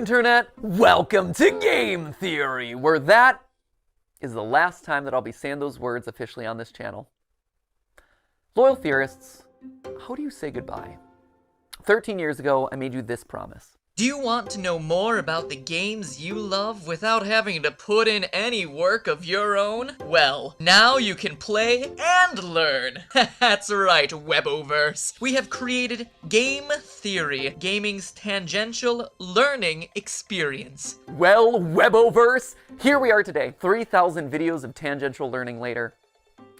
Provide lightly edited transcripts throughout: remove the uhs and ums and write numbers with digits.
Internet, welcome to Game Theory, where that is the last time that I'll be saying those words officially on this channel. Loyal theorists, how do you say goodbye? 13 years ago, I made you this promise. Do you want to know more about the games you love without having to put in any work of your own? Well, now you can play and learn. That's right, Weboverse. We have created Game Theory, gaming's tangential learning experience. Well, Weboverse, here we are today, 3,000 videos of tangential learning later.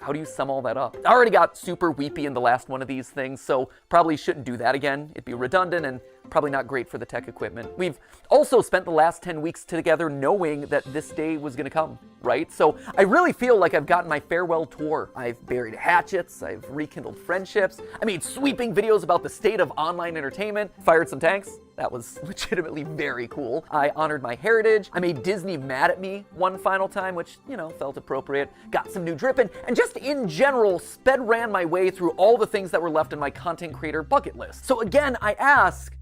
How do you sum all that up? I already got super weepy in the last one of these things, so probably shouldn't do that again. It'd be redundant and probably not great for the tech equipment. We've also spent the last 10 weeks together knowing that this day was gonna come, right? So I really feel like I've gotten my farewell tour. I've buried hatchets, I've rekindled friendships, I made sweeping videos about the state of online entertainment, fired some tanks. That was legitimately very cool. I honored my heritage. I made Disney mad at me one final time, which, you know, felt appropriate. Got some new dripping, and just in general, sped ran my way through all the things that were left in my content creator bucket list. So again, I ask,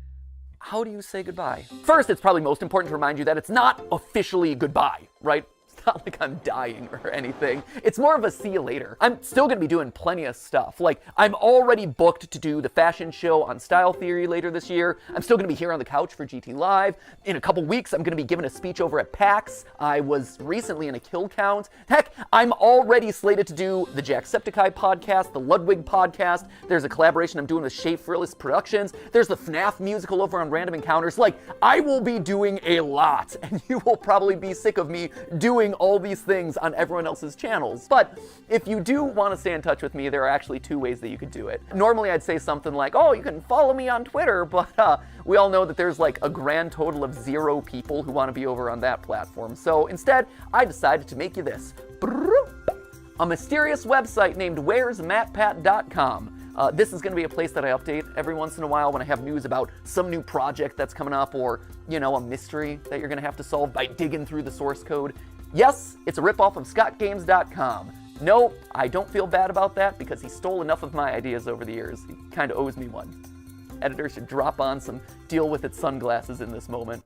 how do you say goodbye? First, it's probably most important to remind you that it's not officially goodbye, right? It's not like I'm dying or anything. It's more of a see you later. I'm still gonna be doing plenty of stuff. Like, I'm already booked to do the fashion show on Style Theory later this year. I'm still gonna be here on the couch for GT Live. In a couple weeks, I'm gonna be giving a speech over at PAX. I was recently in a kill count. Heck, I'm already slated to do the Jacksepticeye podcast, the Ludwig podcast. There's a collaboration I'm doing with Shea Frillis Productions. There's the FNAF musical over on Random Encounters. Like, I will be doing a lot, and you will probably be sick of me doing all these things on everyone else's channels. But if you do want to stay in touch with me, there are actually two ways that you could do it. Normally I'd say something like, oh, you can follow me on Twitter, but we all know that there's like a grand total of 0 people who want to be over on that platform. So instead, I decided to make you this. A mysterious website named where'smatpat.com. This is going to be a place that I update every once in a while when I have news about some new project that's coming up, or, you know, a mystery that you're going to have to solve by digging through the source code. Yes, it's a ripoff of scottgames.com. No, I don't feel bad about that because he stole enough of my ideas over the years. He kind of owes me one. Editor should drop on some deal with it sunglasses in this moment.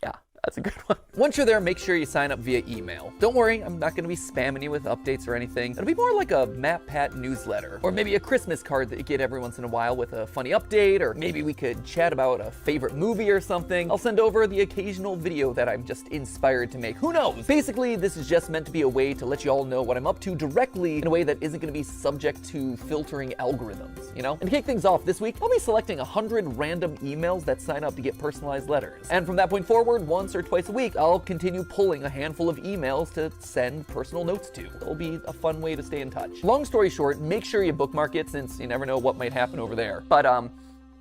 Yeah, that's a good one. Once you're there, make sure you sign up via email. Don't worry, I'm not going to be spamming you with updates or anything. It'll be more like a matpat newsletter, or maybe a Christmas card that you get every once in a while with a funny update, or maybe we could chat about a favorite movie or something. I'll send over the occasional video that I'm just inspired to make. Who knows? Basically, this is just meant to be a way to let you all know what I'm up to directly in a way that isn't going to be subject to filtering algorithms, you know? And to kick things off this week, I'll be selecting 100 random emails that sign up to get personalized letters. And from that point forward, once or twice a week, I'll continue pulling a handful of emails to send personal notes to. It'll be a fun way to stay in touch. Long story short, make sure you bookmark it since you never know what might happen over there. But, all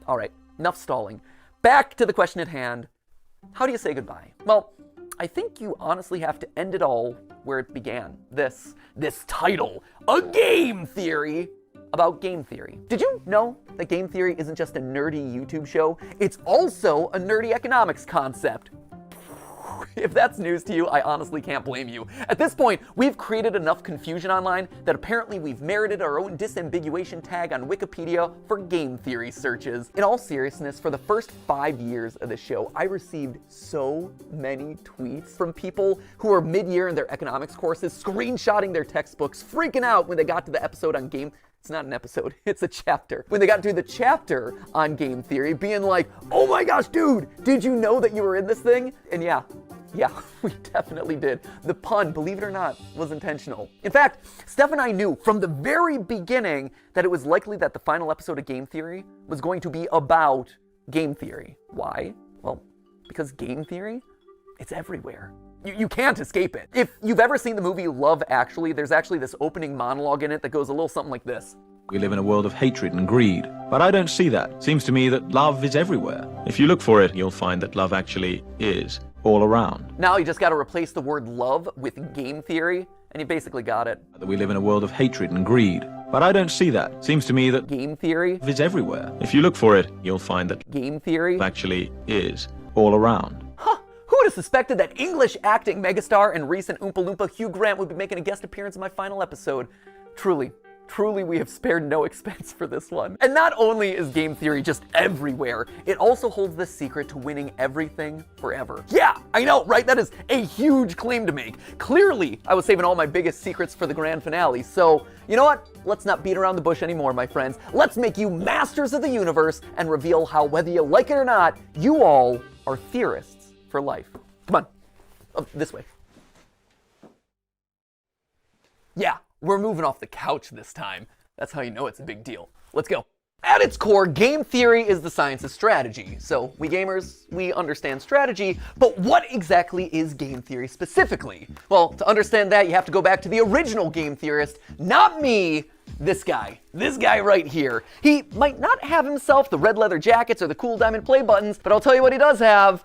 right, enough stalling. Back to the question at hand. How do you say goodbye? Well, I think you honestly have to end it all where it began. This title, A Game Theory about game theory. Did you know that game theory isn't just a nerdy YouTube show? It's also a nerdy economics concept. If that's news to you, I honestly can't blame you. At this point, we've created enough confusion online that apparently we've merited our own disambiguation tag on Wikipedia for game theory searches. In all seriousness, for the first 5 years of the show, I received so many tweets from people who were mid-year in their economics courses, screenshotting their textbooks, freaking out when they got to the episode on game. It's not an episode, it's a chapter. When they got to the chapter on game theory, being like, oh my gosh, dude, did you know that you were in this thing? And yeah, we definitely did. The pun, believe it or not, was intentional. In fact, Steph and I knew from the very beginning that it was likely that the final episode of Game Theory was going to be about game theory. Why? Well, because game theory, it's everywhere. You can't escape it. If you've ever seen the movie Love Actually, there's actually this opening monologue in it that goes a little something like this. We live in a world of hatred and greed, but I don't see that. Seems to me that love is everywhere. If you look for it, you'll find that love actually is all around. Now you just got to replace the word love with game theory, and you basically got it. We live in a world of hatred and greed, but I don't see that. Seems to me that game theory is everywhere. If you look for it, you'll find that game theory actually is all around. Huh. Who would have suspected that English acting megastar and recent Oompa Loompa Hugh Grant would be making a guest appearance in my final episode? Truly, Truly, we have spared no expense for this one. And not only is game theory just everywhere, it also holds the secret to winning everything forever. Yeah, I know, right? That is a huge claim to make. Clearly, I was saving all my biggest secrets for the grand finale. So, you know what? Let's not beat around the bush anymore, my friends. Let's make you masters of the universe and reveal how, whether you like it or not, you all are theorists for life. Come on, this way. Yeah, we're moving off the couch this time. That's how you know it's a big deal. Let's go. At its core, game theory is the science of strategy. So we gamers, we understand strategy, but what exactly is game theory specifically? Well, to understand that, you have to go back to the original game theorist, not me, this guy right here. He might not have himself the red leather jackets or the cool diamond play buttons, but I'll tell you what he does have,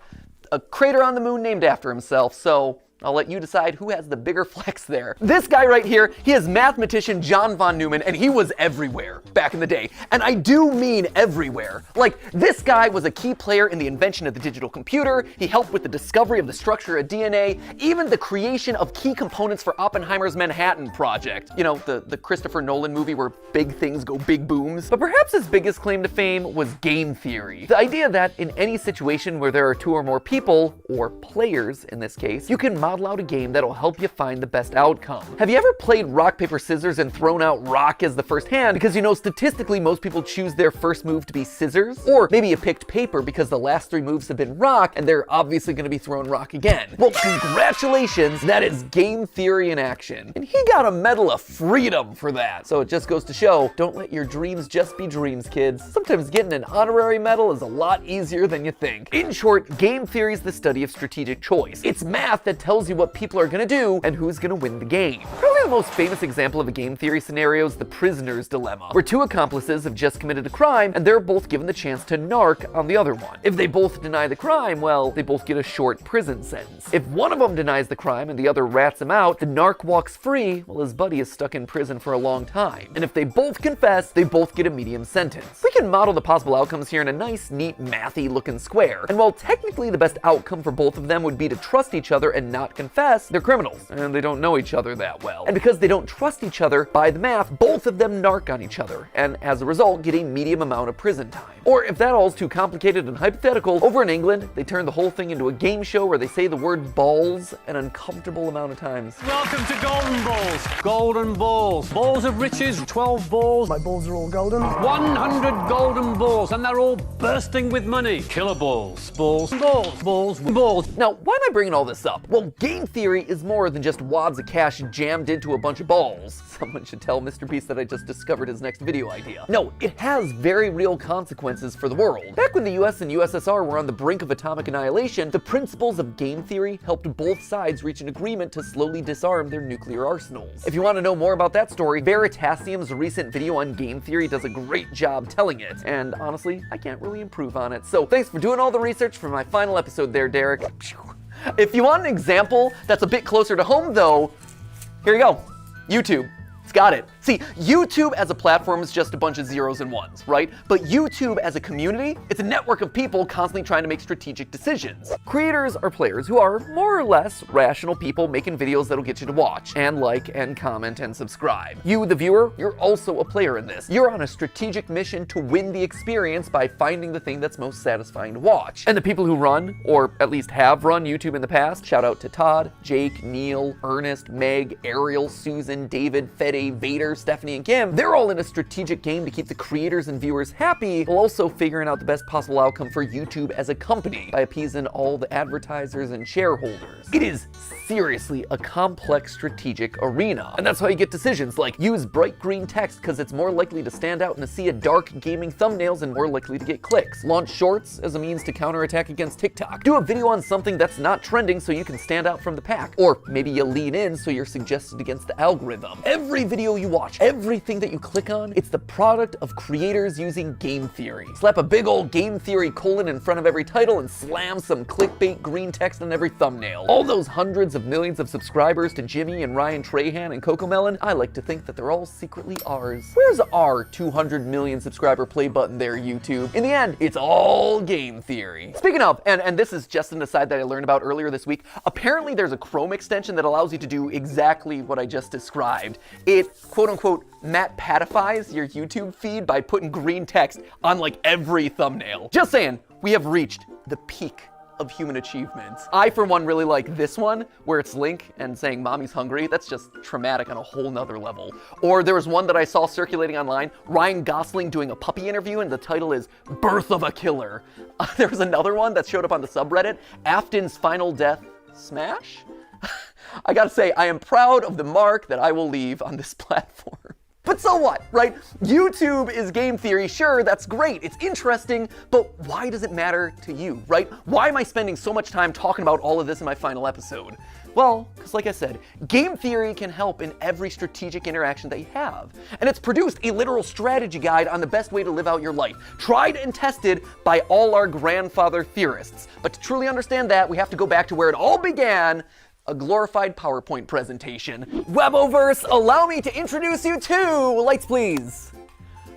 a crater on the moon named after himself, so I'll let you decide who has the bigger flex there. This guy right here, he is mathematician John von Neumann, and he was everywhere back in the day. And I do mean everywhere. Like, this guy was a key player in the invention of the digital computer. He helped with the discovery of the structure of DNA, even the creation of key components for Oppenheimer's Manhattan Project. You know, the Christopher Nolan movie where big things go big booms. But perhaps his biggest claim to fame was game theory. The idea that in any situation where there are two or more people, or players in this case, you can model out a game that'll help you find the best outcome. Have you ever played rock, paper, scissors and thrown out rock as the first hand? Because you know, statistically, most people choose their first move to be scissors. Or maybe you picked paper because the last three moves have been rock and they're obviously going to be thrown rock again. Well, congratulations, that is game theory in action. And he got a Medal of Freedom for that. So it just goes to show, don't let your dreams just be dreams, kids. Sometimes getting an honorary medal is a lot easier than you think. In short, game theory is the study of strategic choice. It's math that tells you what people are gonna do and who's gonna win the game. Probably the most famous example of a game theory scenario is the prisoner's dilemma, where two accomplices have just committed a crime and they're both given the chance to narc on the other one. If they both deny the crime, well, they both get a short prison sentence. If one of them denies the crime and the other rats him out, the narc walks free while his buddy is stuck in prison for a long time. And if they both confess, they both get a medium sentence. We can model the possible outcomes here in a nice, neat, mathy looking square. And while technically the best outcome for both of them would be to trust each other and not confess, they're criminals, and they don't know each other that well. And because they don't trust each other, by the math, both of them narc on each other, and as a result, get a medium amount of prison time. Or if that all's too complicated and hypothetical, over in England, they turn the whole thing into a game show where they say the word balls an uncomfortable amount of times. Welcome to Golden Balls. Golden Balls. Balls of riches, 12 balls. My balls are all golden. 100 golden balls, and they're all bursting with money. Killer balls. Balls. Balls. Balls. Balls. Now, why am I bringing all this up? Well, game theory is more than just wads of cash jammed into a bunch of balls. Someone should tell Mr. Beast that I just discovered his next video idea. No, it has very real consequences for the world. Back when the US and USSR were on the brink of atomic annihilation, the principles of game theory helped both sides reach an agreement to slowly disarm their nuclear arsenals. If you want to know more about that story, Veritasium's recent video on game theory does a great job telling it. And honestly, I can't really improve on it. So thanks for doing all the research for my final episode there, Derek. If you want an example that's a bit closer to home though, here you go, YouTube. It's got it. See, YouTube as a platform is just a bunch of zeros and ones, right? But YouTube as a community, it's a network of people constantly trying to make strategic decisions. Creators are players who are more or less rational people making videos that'll get you to watch and like and comment and subscribe. You, the viewer, you're also a player in this. You're on a strategic mission to win the experience by finding the thing that's most satisfying to watch. And the people who run, or at least have run YouTube in the past, shout out to Todd, Jake, Neil, Ernest, Meg, Ariel, Susan, David, Fede, Vader, Stephanie, and Kim, they're all in a strategic game to keep the creators and viewers happy, while also figuring out the best possible outcome for YouTube as a company by appeasing all the advertisers and shareholders. It is seriously a complex strategic arena. And that's how you get decisions like use bright green text because it's more likely to stand out in a sea of dark gaming thumbnails and more likely to get clicks. Launch shorts as a means to counterattack against TikTok. Do a video on something that's not trending so you can stand out from the pack. Or maybe you lean in so you're suggested against the algorithm. Every video you watch, everything that you click on, it's the product of creators using game theory. Slap a big old game theory colon in front of every title and slam some clickbait green text on every thumbnail. All those hundreds of millions of subscribers to Jimmy and Ryan Trahan and Cocomelon, I like to think that they're all secretly ours. Where's our 200 million subscriber play button there, YouTube? In the end, it's all game theory. Speaking of, and this is just an aside that I learned about earlier this week, apparently there's a Chrome extension that allows you to do exactly what I just described. it quote-unquote matpatifies your YouTube feed by putting green text on like every thumbnail. Just saying, we have reached the peak of human achievements. I, for one, really like this one, where it's Link and saying mommy's hungry. That's just traumatic on a whole nother level. Or there was one that I saw circulating online, Ryan Gosling doing a puppy interview, and the title is Birth of a Killer. There was another one that showed up on the subreddit, Afton's Final Death Smash? I gotta say, I am proud of the mark that I will leave on this platform. But so what, right? YouTube is game theory, sure, that's great, it's interesting, but why does it matter to you, right? Why am I spending so much time talking about all of this in my final episode? Well, because like I said, game theory can help in every strategic interaction that you have. And it's produced a literal strategy guide on the best way to live out your life, tried and tested by all our grandfather theorists. But to truly understand that, we have to go back to where it all began, a glorified PowerPoint presentation. Weboverse, allow me to introduce you to, lights please,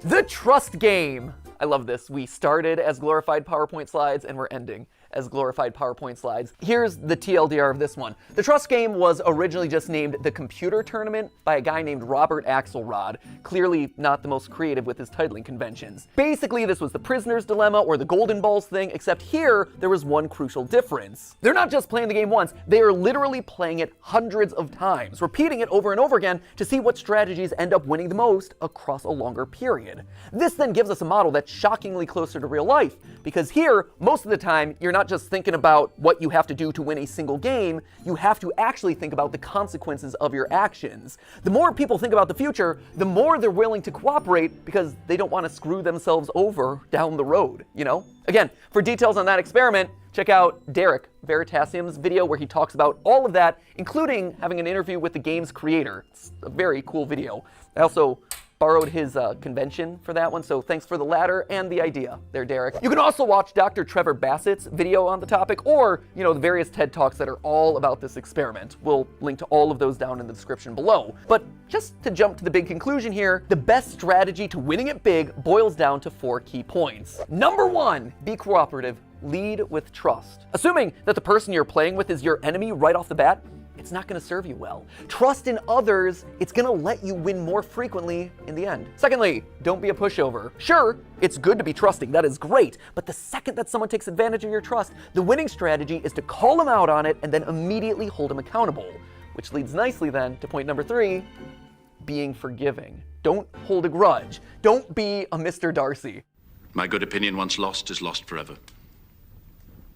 the trust game. I love this. We started as glorified PowerPoint slides and we're ending as glorified PowerPoint slides. Here's the TLDR of this one. The trust game was originally just named the Computer Tournament by a guy named Robert Axelrod, clearly not the most creative with his titling conventions. Basically, this was the prisoner's dilemma or the golden balls thing, except here there was one crucial difference. They're not just playing the game once, they are literally playing it hundreds of times, repeating it over and over again to see what strategies end up winning the most across a longer period. This then gives us a model that's shockingly closer to real life, because here, most of the time, you're not just thinking about what you have to do to win a single game, you have to actually think about the consequences of your actions. The more people think about the future, the more they're willing to cooperate because they don't want to screw themselves over down the road, you know? Again, for details on that experiment, check out Derek Veritasium's video where he talks about all of that, including having an interview with the game's creator. It's a very cool video. I also borrowed his convention for that one, so thanks for the latter and the idea there, Derek. You can also watch Dr. Trevor Bassett's video on the topic, or, you know, the various TED Talks that are all about this experiment. We'll link to all of those down in the description below. But just to jump to the big conclusion here, the best strategy to winning it big boils down to 4 key points. Number 1, be cooperative. Lead with trust. Assuming that the person you're playing with is your enemy right off the bat, it's not going to serve you well. Trust in others, it's going to let you win more frequently in the end. Secondly, don't be a pushover. Sure, it's good to be trusting, that is great, but the second that someone takes advantage of your trust, the winning strategy is to call them out on it and then immediately hold them accountable. Which leads nicely then to point number 3, being forgiving. Don't hold a grudge. Don't be a Mr. Darcy. My good opinion once lost is lost forever.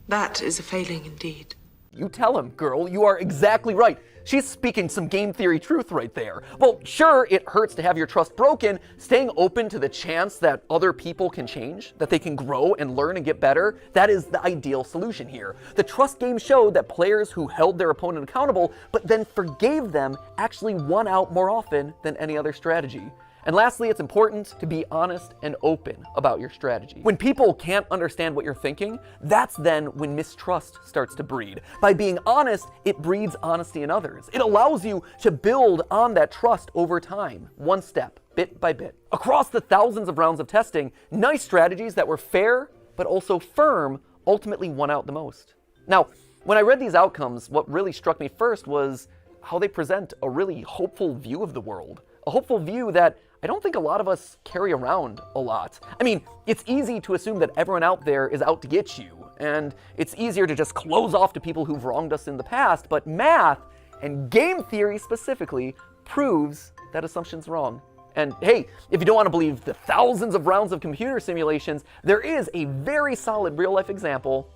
That is a failing indeed. You tell him, girl, you are exactly right. She's speaking some game theory truth right there. Well, sure, it hurts to have your trust broken. Staying open to the chance that other people can change, that they can grow and learn and get better, that is the ideal solution here. The trust game showed that players who held their opponent accountable, but then forgave them, actually won out more often than any other strategy. And lastly, it's important to be honest and open about your strategy. When people can't understand what you're thinking, that's then when mistrust starts to breed. By being honest, it breeds honesty in others. It allows you to build on that trust over time, one step, bit by bit. Across the thousands of rounds of testing, nice strategies that were fair, but also firm, ultimately won out the most. Now, when I read these outcomes, what really struck me first was how they present a really hopeful view of the world. A hopeful view that I don't think a lot of us carry around a lot. I mean, it's easy to assume that everyone out there is out to get you, and it's easier to just close off to people who've wronged us in the past, but math, and game theory specifically, proves that assumption's wrong. And hey, if you don't want to believe the thousands of rounds of computer simulations, there is a very solid real-life example,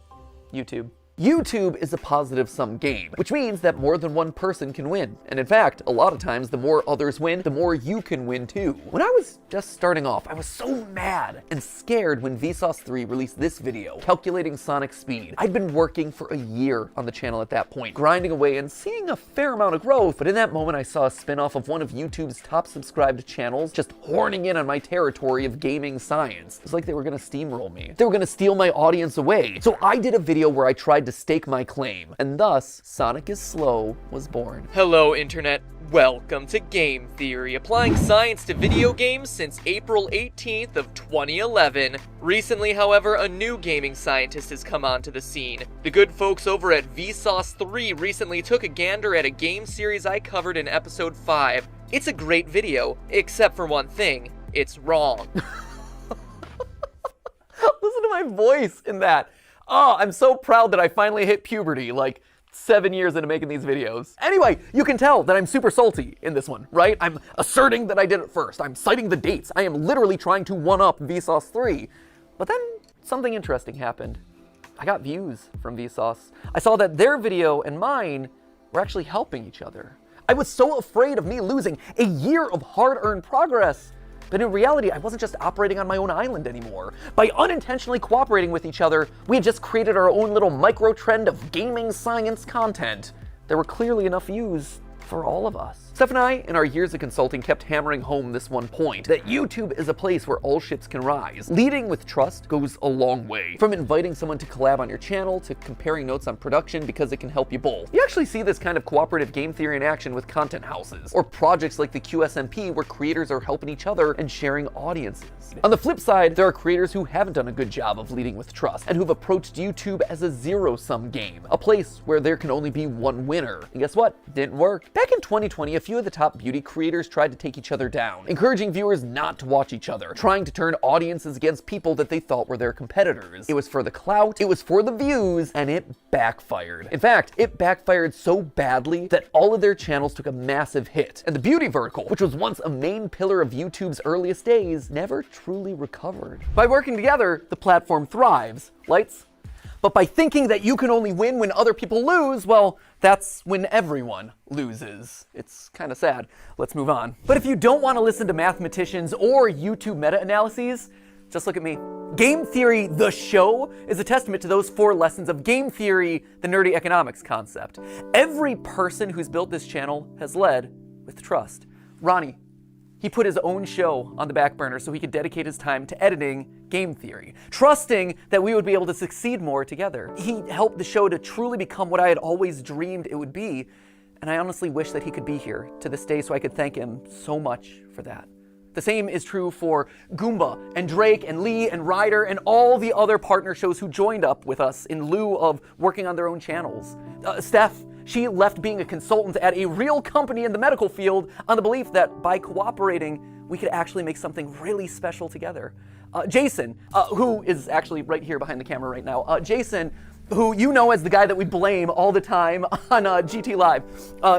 YouTube. YouTube is a positive-sum game, which means that more than one person can win. And in fact, a lot of times, the more others win, the more you can win too. When I was just starting off, I was so mad and scared when Vsauce 3 released this video, calculating Sonic speed. I'd been working for a year on the channel at that point, grinding away and seeing a fair amount of growth, but in that moment I saw a spin-off of one of YouTube's top subscribed channels just horning in on my territory of gaming science. It was like they were gonna steamroll me. They were gonna steal my audience away. So I did a video where I tried to stake my claim, and thus Sonic is Slow was born. Hello, Internet. Welcome to Game Theory, applying science to video games since April 18th of 2011. Recently, however, a new gaming scientist has come onto the scene. The good folks over at Vsauce 3 recently took a gander at a game series I covered in episode 5, It's a great video, except for one thing. It's wrong. Listen to my voice in that. Oh, I'm so proud that I finally hit puberty, like 7 years into making these videos. Anyway, you can tell that I'm super salty in this one, right? I'm asserting that I did it first. I'm citing the dates. I am literally trying to one-up Vsauce 3. But then something interesting happened. I got views from Vsauce. I saw that their video and mine were actually helping each other. I was so afraid of me losing a year of hard-earned progress. But in reality, I wasn't just operating on my own island anymore. By unintentionally cooperating with each other, we had just created our own little micro-trend of gaming science content. There were clearly enough views for all of us. Steph and I, in our years of consulting, kept hammering home this one point, that YouTube is a place where all ships can rise. Leading with trust goes a long way. From inviting someone to collab on your channel, to comparing notes on production because it can help you both. You actually see this kind of cooperative game theory in action with content houses, or projects like the QSMP where creators are helping each other and sharing audiences. On the flip side, there are creators who haven't done a good job of leading with trust, and who've approached YouTube as a zero-sum game, a place where there can only be one winner. And guess what? Didn't work. Back in 2020, a few of the top beauty creators tried to take each other down, encouraging viewers not to watch each other, trying to turn audiences against people that they thought were their competitors. It was for the clout, it was for the views, and it backfired. In fact, it backfired so badly that all of their channels took a massive hit, and the beauty vertical, which was once a main pillar of YouTube's earliest days, never truly recovered. By working together, the platform thrives. Lights? But by thinking that you can only win when other people lose, well, that's when everyone loses. It's kind of sad. Let's move on. But if you don't want to listen to mathematicians or YouTube meta-analyses, just look at me. Game Theory, the show, is a testament to those 4 lessons of game theory, the nerdy economics concept. Every person who's built this channel has led with trust. Ronnie, he put his own show on the back burner so he could dedicate his time to editing Game Theory, trusting that we would be able to succeed more together. He helped the show to truly become what I had always dreamed it would be, and I honestly wish that he could be here to this day so I could thank him so much for that. The same is true for Goomba and Drake and Lee and Ryder and all the other partner shows who joined up with us in lieu of working on their own channels. Steph, she left being a consultant at a real company in the medical field on the belief that by cooperating, we could actually make something really special together. Jason, who is actually right here behind the camera right now. Jason, who you know as the guy that we blame all the time on GT Live.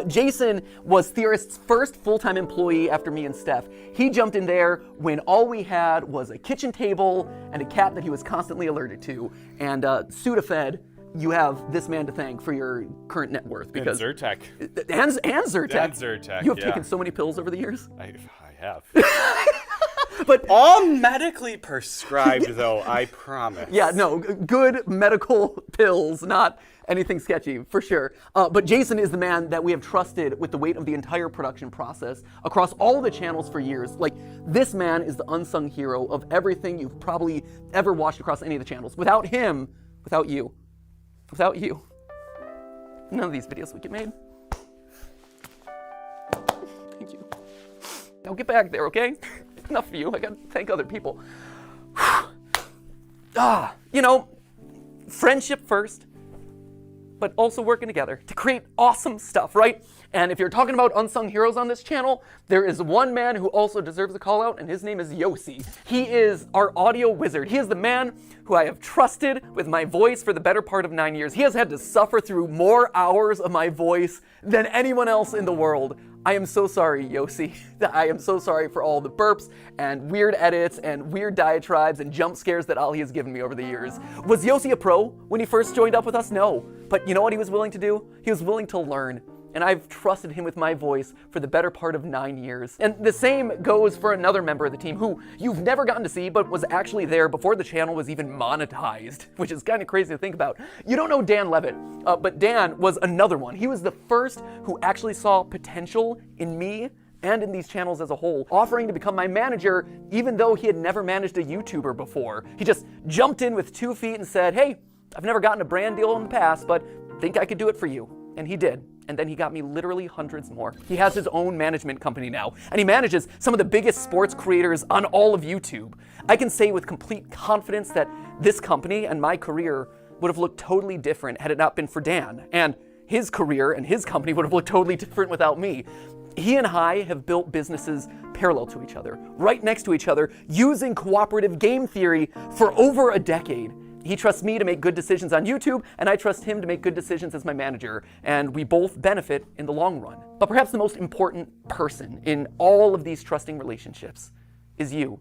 Jason was Theorist's first full-time employee after me and Steph. He jumped in there when all we had was a kitchen table and a cat that he was constantly allergic to. And Sudafed, you have this man to thank for your current net worth. Because and Zyrtec. And Zyrtec. And Zyrtec, You have yeah. taken so many pills over the years. I have. But all medically prescribed, though, I promise. yeah, no, good medical pills, not anything sketchy, for sure. But Jason is the man that we have trusted with the weight of the entire production process across all the channels for years. Like, this man is the unsung hero of everything you've probably ever watched across any of the channels. Without him, without you, none of these videos would get made. Thank you. Now get back there, okay? Enough of you. I gotta thank other people. You know, friendship first, but also working together to create awesome stuff, right? And if you're talking about unsung heroes on this channel, there is one man who also deserves a call out, and his name is Yossi. He is our audio wizard. He is the man who I have trusted with my voice for the better part of 9 years. He has had to suffer through more hours of my voice than anyone else in the world. I am so sorry, Yossi. I am so sorry for all the burps and weird edits and weird diatribes and jump scares that Ali has given me over the years. Was Yossi a pro when he first joined up with us? No. But you know what he was willing to do? He was willing to learn. And I've trusted him with my voice for the better part of 9 years. And the same goes for another member of the team who you've never gotten to see, but was actually there before the channel was even monetized, which is kind of crazy to think about. You don't know Dan Levitt, but Dan was another one. He was the first who actually saw potential in me and in these channels as a whole, offering to become my manager even though he had never managed a YouTuber before. He just jumped in with 2 feet and said, hey, I've never gotten a brand deal in the past, but think I could do it for you. And he did. And then he got me literally hundreds more. He has his own management company now, and he manages some of the biggest sports creators on all of YouTube. I can say with complete confidence that this company and my career would have looked totally different had it not been for Dan. And his career and his company would have looked totally different without me. He and I have built businesses parallel to each other, right next to each other, using cooperative game theory for over a decade. He trusts me to make good decisions on YouTube, and I trust him to make good decisions as my manager, and we both benefit in the long run. But perhaps the most important person in all of these trusting relationships is you.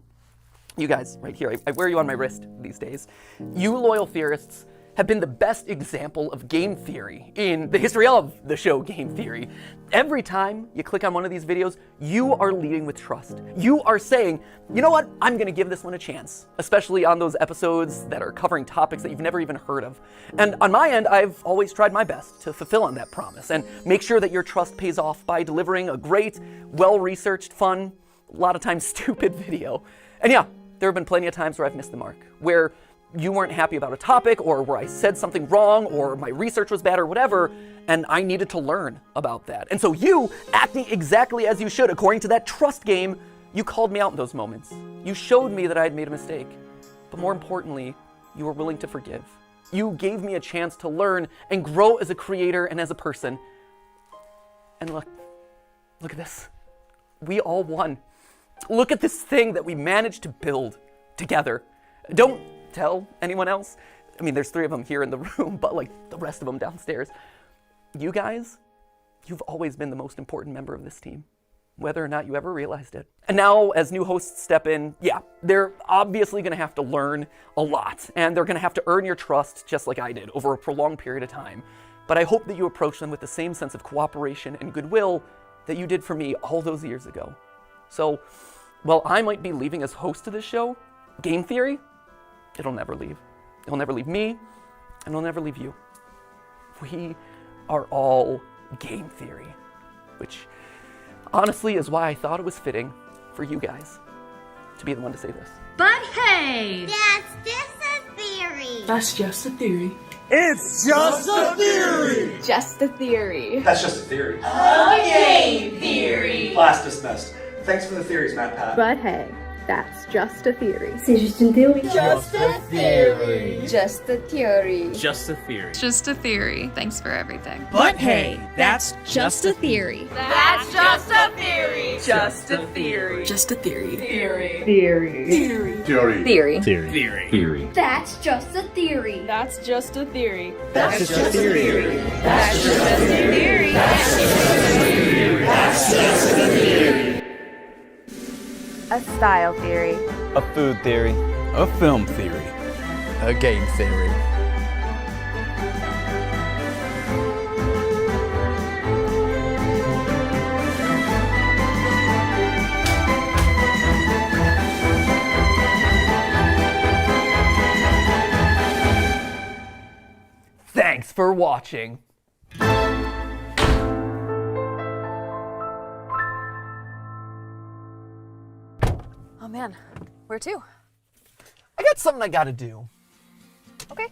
You guys, right here, I wear you on my wrist these days. You loyal theorists have been the best example of game theory in the history of the show Game Theory. Every time you click on one of these videos, you are leading with trust. You are saying, you know what, I'm gonna give this one a chance, especially on those episodes that are covering topics that you've never even heard of. And on my end, I've always tried my best to fulfill on that promise and make sure that your trust pays off by delivering a great, well-researched, fun, a lot of times stupid video. And yeah, there have been plenty of times where I've missed the mark, where you weren't happy about a topic, or where I said something wrong, or my research was bad, or whatever, and I needed to learn about that. And so you, acting exactly as you should, according to that trust game, you called me out in those moments. You showed me that I had made a mistake. But more importantly, you were willing to forgive. You gave me a chance to learn and grow as a creator and as a person. And look at this. We all won. Look at this thing that we managed to build together. Don't tell anyone else. I mean, there's 3 of them here in the room, but like the rest of them downstairs. You guys, you've always been the most important member of this team, whether or not you ever realized it. And now, as new hosts step in, yeah, they're obviously gonna have to learn a lot, and they're gonna have to earn your trust just like I did over a prolonged period of time. But I hope that you approach them with the same sense of cooperation and goodwill that you did for me all those years ago. So, while I might be leaving as host of this show, Game Theory, it'll never leave. It'll never leave me, and it'll never leave you. We are all Game Theory, which honestly is why I thought it was fitting for you guys to be the one to say this. But hey! That's just a theory. That's just a theory. It's just a theory! Just a theory. That's just a theory. A game theory! Class dismissed. Thanks for the theories, matpat. But hey, that's just a theory. C'est juste une théorie. Just a theory! Just a theory. Just a theory. Just a theory. Thanks for everything. But hey, that's Just a theory. That's just a theory! Just a theory. Just a theory. Theory. Theory. Theory. Theory. theory. Theory. That's just a theory. That's just a theory. That's just a theory. That's just a theory! That's just a theory. A style theory. A food theory. A film theory. A game theory. Thanks for watching. Oh man, where to? I got something I gotta do. Okay,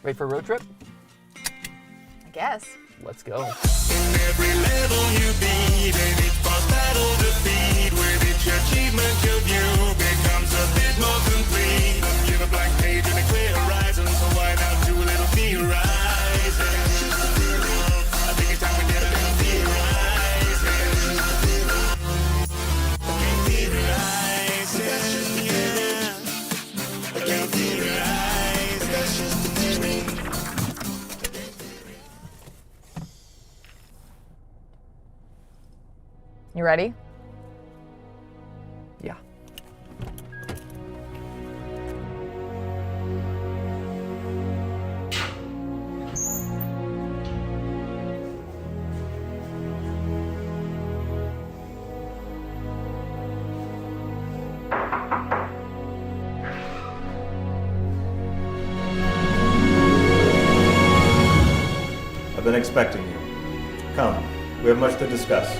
Ready for a road trip? I guess. Let's go. Every level you beat, and each boss battle defeat, with each achievement your view becomes a bit more complete. Give a blank page and a clear horizon, so why not do a little theorizing? I think it's time we get a little theorizing. Game theorizing, yeah. Game theorizing, that's just a theory. You ready? Yeah. I've been expecting you. Come, we have much to discuss.